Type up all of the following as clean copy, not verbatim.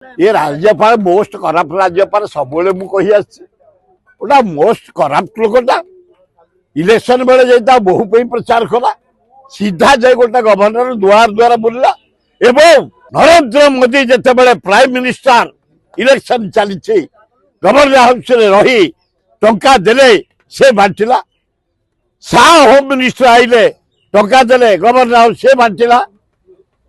ये राज्यपाल most corrupt राज्यपाल सब कही आसटा मोस्ट करप्ट लोकटा इलेक्शन बेले जाता बहु प्रचार कला सीधा जाए गोटे गवर्नर दुआर द्वारा बुलला एवं नरेंद्र मोदी जिते बड़े प्राइम मिनिस्टर इलेक्शन चली गवर्नर हाउस रही टंका देले से बांटिला शाह होम मिनिस्टर आइले टंका देले गवर्नर हाउस से बांटिला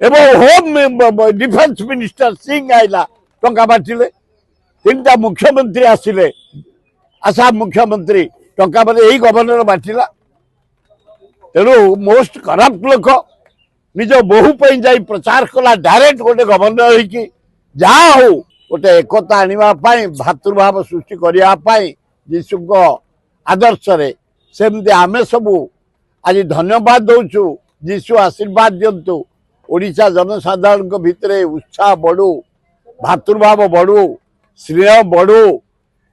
एवं होम डिफेन्स मिनिस्टर सिंह आइला टंका बांटिले तीन टा मुख्यमंत्री आसिले आसाम मुख्यमंत्री टंका बांटे यही गवर्नर बांटिला तेणु मोस्ट करप्ट लोक निज बहु जा प्रचार कला डायरेक्ट गोटे गवर्नर होगी जहाँ हो गोटे एकता आने भातृभाव सृष्टि करने जीशु आदर्श सेमती आमे सबू आज धन्यवाद दौचु जीशु आशीर्वाद दिंतु ओडिशा जनसाधारण भितर उत्साह बढ़ू भातृभाव बढ़ू स्नेह बढ़ू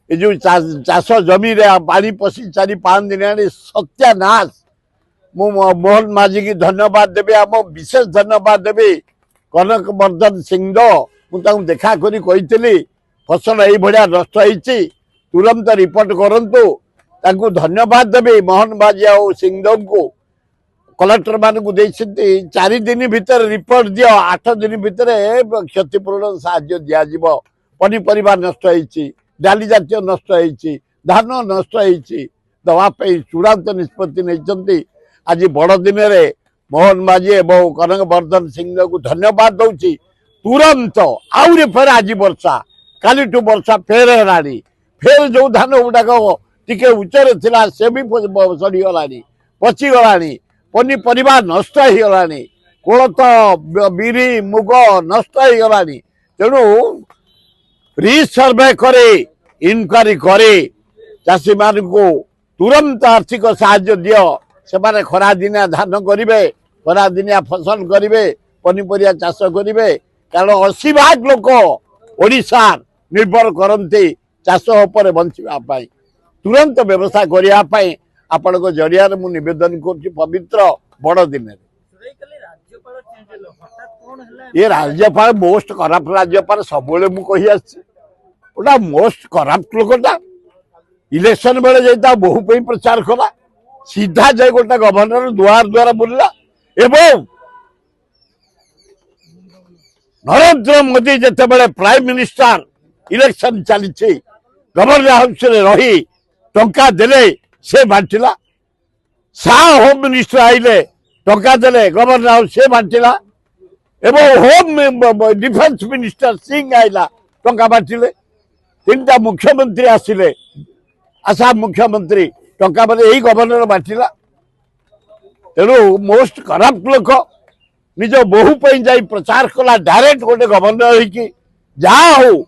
ये जो चाष जमी पानी पशि 4-5 दिन सत्यानाश मु मोहन माझी की धन्यवाद देवी आम विशेष धन्यवाद देवी कनक वर्धन सिंह मुझे देखा करी फसल यही भाया नष्ट होती तुरंत रिपोर्ट करंतु ताकू धन्यवाद देवी मोहन माझी आ सिंह को कलेक्टर मान को 4 दिन भितर रिपोर्ट दियो 8 दिन भितर क्षतिपूरण साहाय्य दिज्व पनीपरिया नष्ट होती डाली जातीय नष्ट होती धान नष्ट होती दवाई चूड़ांत निष्पत्ति नहीं आज बड़ दिन में मोहन माझी एवं कनक वर्धन सिंह को धन्यवाद दूसरी तुरंत आहरी फेर आज वर्षा काली वर्षा फेर है फेर जो धान गुड़ाक टिके उच्चरे थिला से भी सड़गला पचिगला पनीपरिया नष्ट होगला कोलथ बिरी मुग नष्ट होगला तेणु रिसर्वे करे इनक्वारी करे चाषी मान को तुरंत आर्थिक साहाय्य दियो से माने खरा दिनिया धान करेंगे खरा दिनिया फसल करेंगे पनीपरिया चाष करेंगे कारण 80% लोक ओडिशा निर्भर करते चाष उपर बंचापी तुरंत व्यवस्था करने आपण को जरिया मु निवेदन कर पवित्र बड़ दिन ये राज्यपाल मोस्ट करप्ट राज्यपाल सब कही आसटा मोस्ट करप्ट लोकटा इलेक्शन बेले जाता बहु प्रचार कला सीधा जाए गोटे गवर्नर दुआर द्वारा बुलला एवं नरेंद्र मोदी जिते बड़े प्राइम मिनिस्टर इलेक्शन चली गवर्नर हाउस रही टंका देले से बांटिला शाह होम मिनिस्टर आइले टंका देले गवर्नर हाउस से बांटिला एवं होम डिफेन्स मिनिस्टर सिंह आइला टंका बांटिले 3 टा मुख्यमंत्री आसिले आसाम मुख्यमंत्री टंका बांटे यही गवर्नर बांटिला तेणु मोस्ट करप्ट लोक निज बहु जा प्रचार कला डायरेक्ट गोटे गवर्नर होगी जहाँ हो